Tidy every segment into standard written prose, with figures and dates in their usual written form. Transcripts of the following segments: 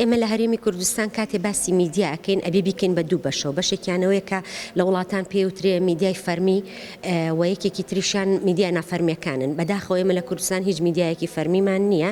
ئێمە لە هەرێمی کوردستان کاتێ باسی میدیا ئەکەین ئەبێ بیکەین بە دوو بەشەوە، بەشێکیانەوەیە کە لە وڵاتان پێوترێ میدیای فەرمی و یەکێکی تریشان میدیا نافەرمیەکانن. بەداخەوە ئێمە لە کوردستان هیچ میدیایەکی فەرمیمان نییە،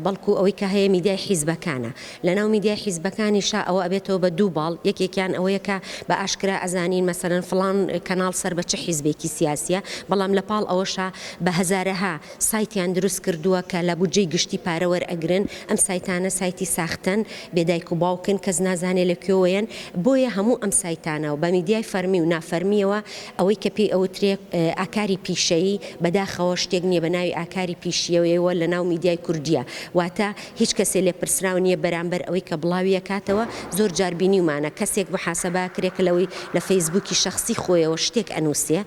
بەڵکو ئەوەی کە هەیە میدیای حیزبەکانە. لەناو میدیای حیزبەکانیشا ئەوە ئەبێتەوە بە دوو باڵ، یەکێکیان ئەوەیە کە بە ئاشکرا ئەزانین مەسەرەن فڵان کەناڵ سەر بە چه حیزبێکی سیاسیە، بەڵام لە پاڵ ئەوەشا بە هەزارەها سایتیان دروست کردووە کە لە بودجەی گشتی پارە وەرئەگرن. ئەم سایتانە سایتی ساختن، بێدایک و باوکن، کەس نازانێ لەکوێوەیەن. بۆیە هەموو ئەم سایتانە و بە میدیای فەرمی و نافەرمیەوە ئەوەی کە پێی ئەوترێ ئاکاری پیشەیی، بەداخەوە شتێک نییە بە ناوی ئاکاری پیشیەوەیەوە لە ناو میدیای کوردیە، واتە هیچ کەسێ لێ پرسراو نییە بەرامبەر ئەوەی کە بڵاوی کاتەوە. زۆر جار بینیومانە کەسێک محاسەبە کرێک لەوەی لە فەیسبووکی شخصی خۆیەوە شتێک ئەنووسێ،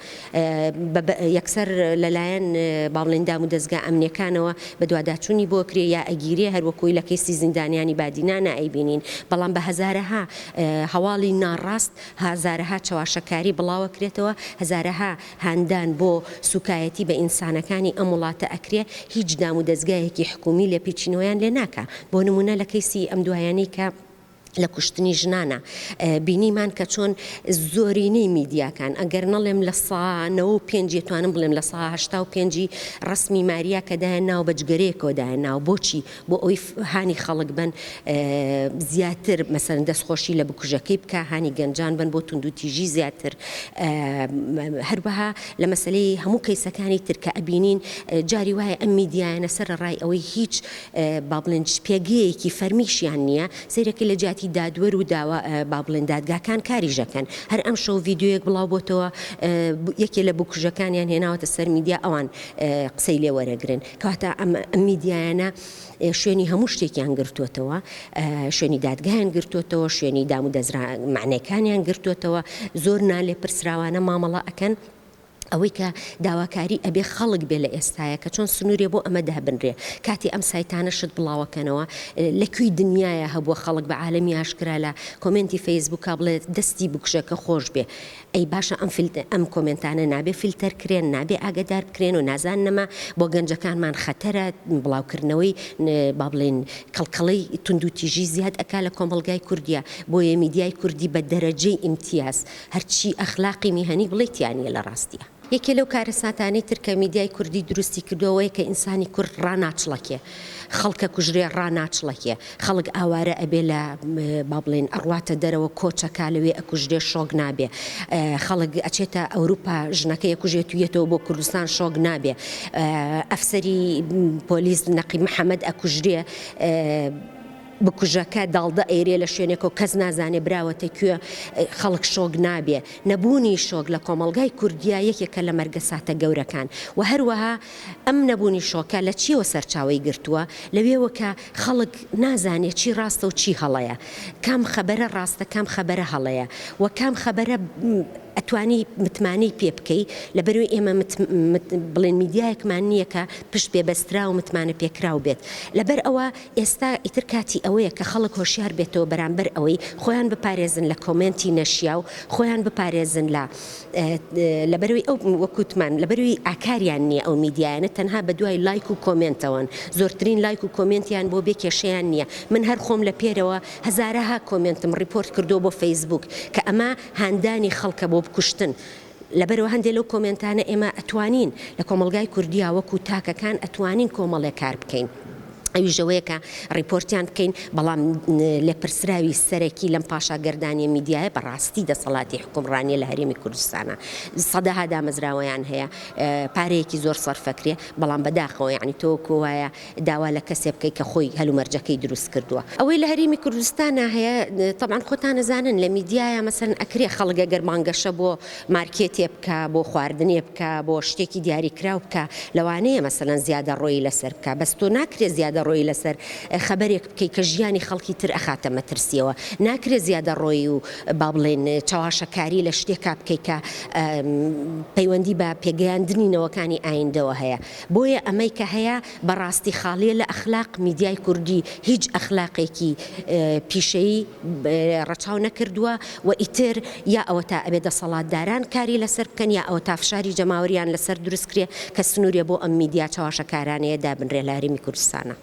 یەکسەر لەلایەن باڵێندام و دەستگا ئەمنیەکانەوە بە دوواداچوونی بۆ کرێ یا ئەگیرێ، هەروەکوی لە کەسی زیندانیانی بادینانە ئەیبینین. بەڵام بە هەزارەها هەواڵی ناڕاست، هەزارەها چاواشەکاری بڵاوە کرێتەوە، هەزارەها هاندان بۆ سوکایەتی بە ئینسانەکانی ئەم وڵاتە ئەکرێ، هیچ دام و دەستگایەکی حکومی لێ پیچینەوەیان لێ ناکە. بۆ نمونە لە کەیسی ئەم دوایانەی کە لە کوشتنی ژنانە بینیمان کە چۆن زۆرینەی میدیاکان، ئەگەر نەڵێم لە 95 توانم بڵێم لە 85 ڕسمی ماریا کە دایان ناو بەجگەرەیەکەوە دایان ناو. بۆچی؟ بۆ ئەوەی هانی خەڵک بن زیاتر مەسەرەن دەستخۆشی لە بکوژەکەی بکە، هانی گەنجان بن بۆ توندوتیژی زیاتر. هەروەها لە مەسلەی هەموو کەیسەکانی تر کە ئەبینین جاری وایە ئەم میدیایانە سەر ڕای ئەوەی هیچ با بڵێن پێگەیەکی فەرمیشیان نییە، سیرەکە لە جاتی دادوەر و با بڵێن دادگاکان کاریژەکەن. هەر ئەم شەو ڤیدیۆیەک بڵاو بۆتەوە یەکێ لە بکوژەکانیان هێناوەتە سەر میدیا، ئەوان قسەی لێ وەرەگرن. کەواتە ئەم میدیایانە شوێنی هەموو شتێکیان گرتووەتەوە، شوێنی دادگایان گرتووەتەوە، شوێنی دام و دەزمانەکانیان گرتووەتەوە. زۆر نالێ پرسراوانە مامەڵە ئەکەن ئەوەی کە داواکاری ئەبێ خەڵک بێ لە ئێستاە کە چۆن سنوورێ بۆ ئەمە دابنرێ. کاتی ئەم سایتانە شت بڵاوەکەنەوە لەکوێی دنیاە هەبووە خەڵک بە عالەمی ئاشکرا لە کۆمنتی فەیسبووکا بڵێ دەستی بکوژەکە خۆش بێ. ئەی باشە ئەم کۆمنتانە نابێ فیلتەر کرێن، نابێ ئاگدار بکرێن و نازاننەما بۆ گەنجەکانمان خەتەرە بڵاوکردنەوەی با بڵێن کەڵکەڵەی توندوتیژی زیاد ئەکا لە کۆمەڵگای کوردیە. بۆیە میدیای کوردی بە دەرەجەی ئیمتیاز هەرچی ئەخلاقی میهەنی بڵێتیانە لە ڕاستیە. یەکێ لەو کارەساتانەی ترکە میدیای کوردی دروستی کردەوەیە کە ئینسانی کورد ڕناچڵەکێ، خەڵکە کوژرێ ڕناچڵەکێ، خەڵک ئاوارە ئەبێ لە با بڵێن ئەڕواتە دەرەوە کۆچەکە لەوێ ئەکوژرێ شۆک نابێ، خەڵک ئەچێتە ئەوروپا ژنەکەی ئەکوژێت توێتەوە بۆ کوردستان شۆک نابێ، ئەفسەری پۆلیس نەقیب محەممەد ئەکوژرێ بکوژەکە داڵدە ئەیرێ لە شوێنێکەوە کەس نازانێ براوەتە کوێ، خەڵک شۆک نابێ. نەبوونی شۆک لە کۆمەڵگای کوردیا یەکێکە لە مەرگەساتە گەورەکان. و هەروەها ئەم نەبوونی شۆکە لە چیەوە سەرچاوی گرتووە؟ لەوێوە کە خەڵک نازانێت چی ڕاستە و چی هەڵەیە، کام خەبەرە ڕاستە، کام خەبەرە هەڵەیە، و کام خەبەرە ئەتوانی متمانەی پێ بکەی. لەبەروی ئێمە بڵێن میدیایەکمان نییە کە پشت پێبەسترا و متمانە پێکراو بێت. لەبەر ئەوە ئێستا ئیتر کاتی ئەوەیە کە خەڵک هۆشیار بێتەوە بەرامبەر ئەوەی خۆیان بپارێزن لە کۆمنتی نەشیا و خۆیان بپارێزن لەبەروی ئەو وەکوتمان لەبەروی ئاکاریان نییە ئەو میدیایانە، تەنها بە دوای لایک و کۆمنتەوەن. زۆرترین لایک و کۆمنتیان بۆ بێ کێشەیان نییە. من هەر خۆم لە پێرەوە هەزارەها کۆمنتم ریپۆرت کردو بۆ فەیسبووک کە ئەمە هاندانی خەڵکە بۆ بکوشتن. لەبەرەوە هەندێک لەو کۆمنتانە ئێمە ئەتوانین لە کۆمەلگای کوردیا وەکو تاکەکان ئەتوانین کۆمەڵێک کار بکەین. ئەویژەوەیە کە ڕیپۆرتیان بکەین، بەڵام لێپرسراوی سەرەکی لەم پاشاگەردانی میدیایە بەڕاستی دەسەڵاتی حکومڕانیە لە هەرێمی کوردستانە. سەدەها دامەزراوەیان هەیە، پارەیەکی زۆر سەرفەکرێ، بەڵام بەداخەوە یعنی تۆکو وایە داوا لە کەسێ بکەی کە خۆی هەلومەرجەکەی دروست کردووە. ئەوەی لە هەرێمی کوردستانە هەیە طبعاً خۆتان نەزانن لە میدیایە مەسەن ئەکرێ خەڵک ئەگەر مانگەشە بۆ مارکێتێ بکە، بۆ خواردنێ بکە، بۆ شتێکی دیاریکراو بکە، لەوانەیە مەسەلەن زیادە ڕۆی لەسەر بکە، بەس تۆ ناکرێ زیادە ڕۆی لەسەر خەبەرێک بکەی کە ژیانی خەڵکی تر ئەخاتە مەترسیەوە. ناکرێ زیادە ڕۆی و با بڵێن چاواشەکاری لە شتێکا بکەی کە پەیوەندی بە پێگەیاندنینەوەکانی ئایندەوە هەیە. بۆیە ئەمەی کە هەیە بەڕاستی خاڵیە لە ئەخلاق. میدیای کوردی هیچ ئەخلاقێکی پیشەیی ڕەچاو نەکردووە و ئیتر یا ئەوە تا ئەبێ دەسەڵاتداران کاری لەسەر بکەن، یا ئەوە تافشاری جەماوەریان لەسەر دروستکرێ کە سنوورێ بۆ ئەم میدیا چاواشەکارانەیە دابنرێ لە هەرێمی کوردستانە.